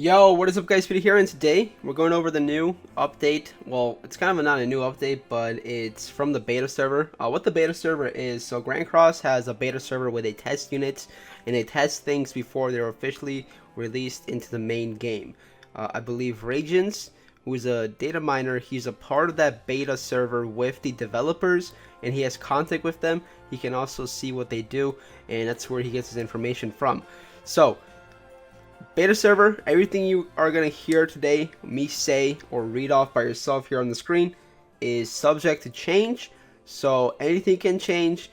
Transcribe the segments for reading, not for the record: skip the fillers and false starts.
Yo, what is up guys, Speedy here, and today we're going over the new update. Well, it's kind of not a new update, but it's from the beta server. What the beta server is, so Grand Cross has a beta server where they test units, and they test things before they're officially released into the main game. I believe Ragens, who's a data miner, he's a part of that beta server with the developers, and he has contact with them. He can also see what they do, and that's where he gets his information from. So, beta server, everything you are going to hear today, me say or read off by yourself here on the screen, is subject to change. So anything can change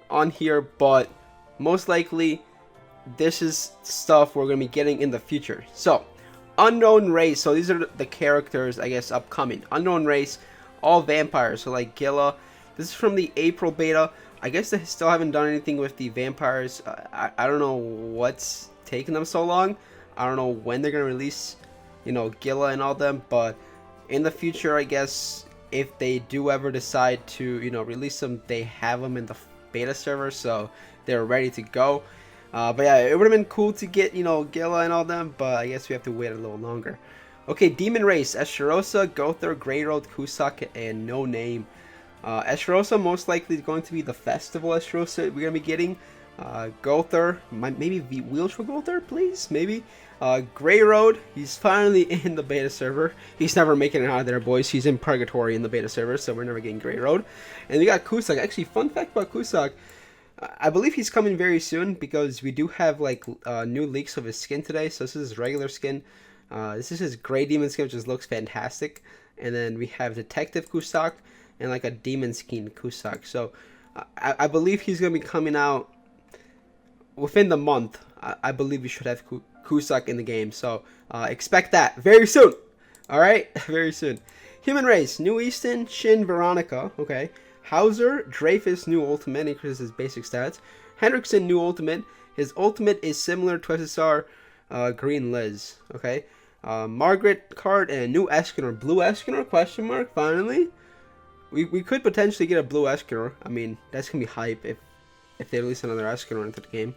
on here, but most likely this is stuff we're going to be getting in the future. So, unknown race. So these are the characters, I guess, upcoming. Unknown race, all vampires. So like Gilla. This is from the April beta. I guess they still haven't done anything with the vampires. I don't know what's taking them so long. I don't know when they're gonna release, Gilla and all them, but in the future, I guess if they do ever decide to, release them, they have them in the beta server, so they're ready to go. But yeah, it would have been cool to get, Gilla and all them, but I guess we have to wait a little longer. Okay, Demon Race, ESTAROSSA, Gother, Grey Road, Cusack, and No Name. ESTAROSSA most likely is going to be the festival ESTAROSSA we're gonna be getting. Gother, maybe Wheelchair Gother, please, maybe. Grey Road, he's finally in the beta server. He's never making it out of there, boys. He's in purgatory in the beta server, so we're never getting Grey Road. And we got Cusack. Actually, fun fact about Cusack, I believe he's coming very soon because we do have like new leaks of his skin today. So this is his regular skin. This is his Grey Demon skin, which just looks fantastic. And then we have Detective Cusack and like a Demon skin Cusack. So I believe he's gonna be coming out within the month. I believe we should have Cusack in the game, so expect that very soon. All right, very soon. Human Race, New Easton, Shin, Veronica. Okay, Hauser, Dreyfus, new ultimate, increases his basic stats. Hendrickson, new ultimate. His ultimate is similar to SSR Green Liz. Okay, Margaret card and a new Escanor, blue Escanor? Question mark. Finally, we could potentially get a blue Escanor. I mean, that's gonna be hype if they release another Escanor into the game.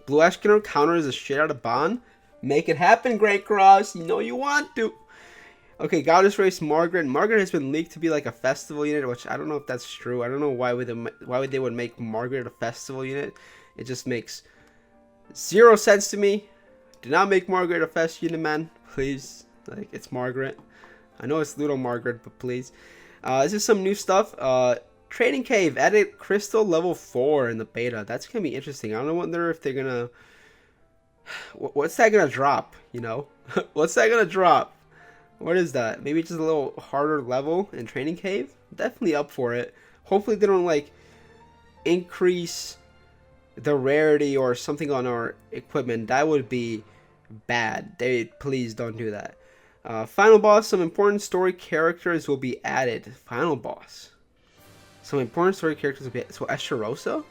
Blue Escanor counters the shit out of Bond. Make it happen, Great Cross. You know you want to. Okay, Goddess Race, Margaret. Margaret has been leaked to be like a festival unit, which I don't know if that's true. I don't know why they would make Margaret a festival unit. It just makes zero sense to me. Do not make Margaret a fest unit, man. Please. Like, it's Margaret. I know it's little Margaret, but please. This is some new stuff. Trading Cave added Crystal level 4 in the beta. That's gonna be interesting. I don't wonder if they're gonna. What's that gonna drop? What's that gonna drop? What is that? Maybe just a little harder level in Trading Cave. Definitely up for it. Hopefully they don't like increase the rarity or something on our equipment. That would be bad. Please don't do that. Final boss. Some important story characters will be added. Final boss. Some important story characters will be added. So ESTAROSSA?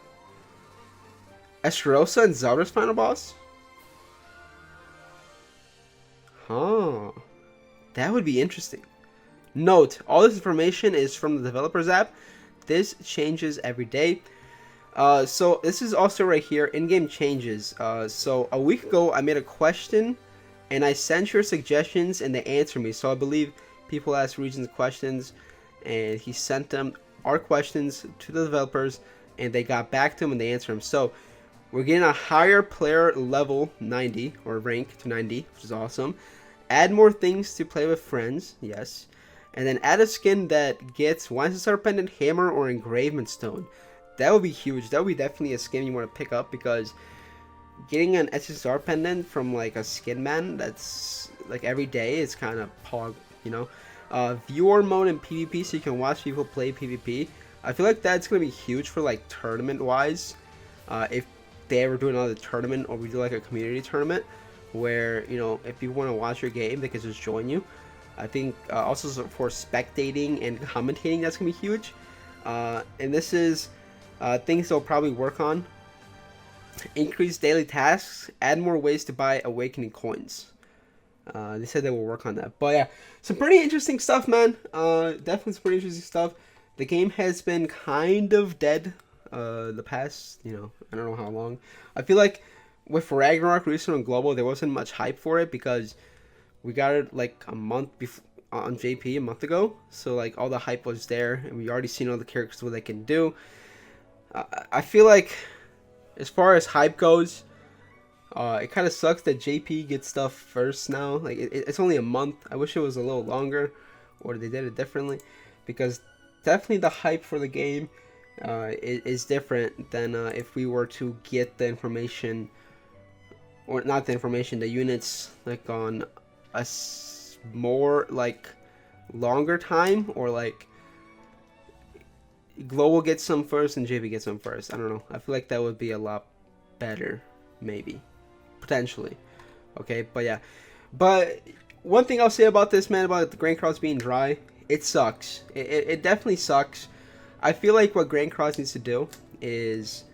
ESTAROSSA and Zelda's final boss? Huh. That would be interesting. Note, all this information is from the developers app. This changes every day. So this is also right here, in-game changes. So a week ago, I made a question, and I sent your suggestions, and they answered me. So I believe people asked Regions questions, and he sent them our questions to the developers, and they got back to him, and they answered them. So we're getting a higher player level 90, or rank to 90, which is awesome. Add more things to play with friends, yes. And then add a skin that gets one SSR pendant, hammer, or engravement stone. That would be huge. That would be definitely a skin you want to pick up, because getting an SSR pendant from like a skin man that's like every day is kind of pog, viewer mode in PvP, so you can watch people play PvP. I feel like that's going to be huge for like tournament wise. If they ever do another tournament, or we do like a community tournament where, if people want to watch your game, they can just join you. I think also for spectating and commentating, that's going to be huge. And this is things they'll probably work on. Increase daily tasks, add more ways to buy awakening coins. They said they will work on that. But yeah, some pretty interesting stuff, man. Definitely some pretty interesting stuff. The game has been kind of dead the past, I don't know how long. I feel like with Ragnarok releasing on global, there wasn't much hype for it because we got it like a month before on JP a month ago, so like all the hype was there, and we already seen all the characters what they can do. I feel like as far as hype goes, it kind of sucks that JP gets stuff first now. Like it's only a month. I wish it was a little longer, or they did it differently, because definitely the hype for the game is different than if we were to get the information, or not the information, the units like on a more like longer time, or like Global gets some first and JP gets some first. I don't know. I feel like that would be a lot better, maybe, potentially. Okay, but yeah. But one thing I'll say about this, man, about the Grand Cross being dry, it sucks. It definitely sucks. I feel like what Grand Cross needs to do is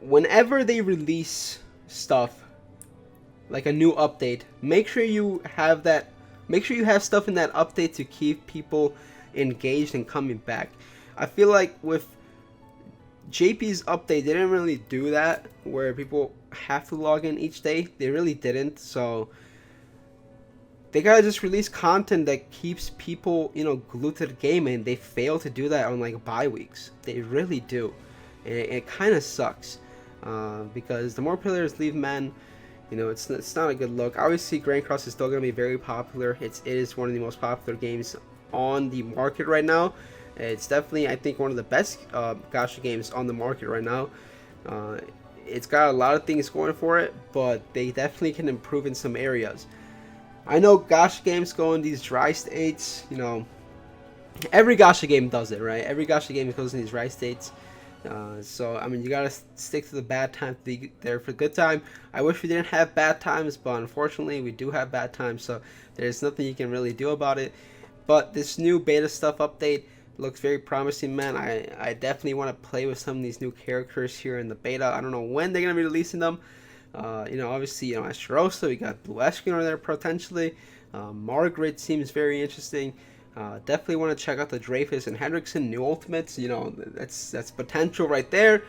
whenever they release stuff, like a new update, make sure you have that. Make sure you have stuff in that update to keep people engaged and coming back. I feel like with JP's update, they didn't really do that, where people have to log in each day. They really didn't. So they gotta just release content that keeps people, you know, glued to the game, and they fail to do that on like bye weeks. They really do, and it kind of sucks because the more players leave, man, you know, it's not a good look. Obviously, Grand Cross is still gonna be very popular. It is one of the most popular games on the market right now. It's definitely, I think, one of the best gacha games on the market right now. It's got a lot of things going for it, but they definitely can improve in some areas. I know gacha games go in these dry states, you know, every gacha game does it, right? Every gacha game goes in these dry states. So, I mean, you gotta stick to the bad time to be there for the good time. I wish we didn't have bad times, but unfortunately, we do have bad times, so there's nothing you can really do about it. But this new beta stuff update looks very promising, man. I definitely want to play with some of these new characters here in the beta. I don't know when they're going to be releasing them. You know, obviously, you know, ESTAROSSA, we got Blue ESACANOR there potentially. Margaret seems very interesting. Definitely want to check out the Dreyfus and Hendrickson new ultimates. You know, that's potential right there.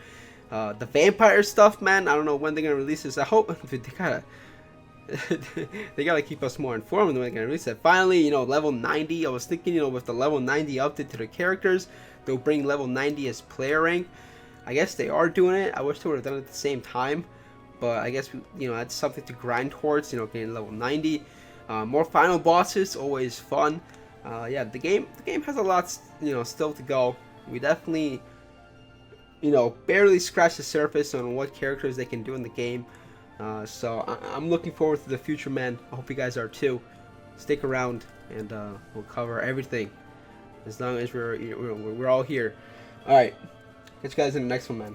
The vampire stuff, man. I don't know when they're going to release this. I hope they gotta keep us more informed when they're gonna release it. Finally, you know, level 90. I was thinking, you know, with the level 90 update to the characters, they'll bring level 90 as player rank. I guess they are doing it. I wish they would have done it at the same time, but I guess, you know, that's something to grind towards. You know, getting level 90. More final bosses, always fun. Yeah, the game has a lot, you know, still to go. We definitely, you know, barely scratched the surface on what characters they can do in the game. So I'm looking forward to the future, man. I hope you guys are too. Stick around, and we'll cover everything as long as we're all here. All right, catch you guys in the next one, man.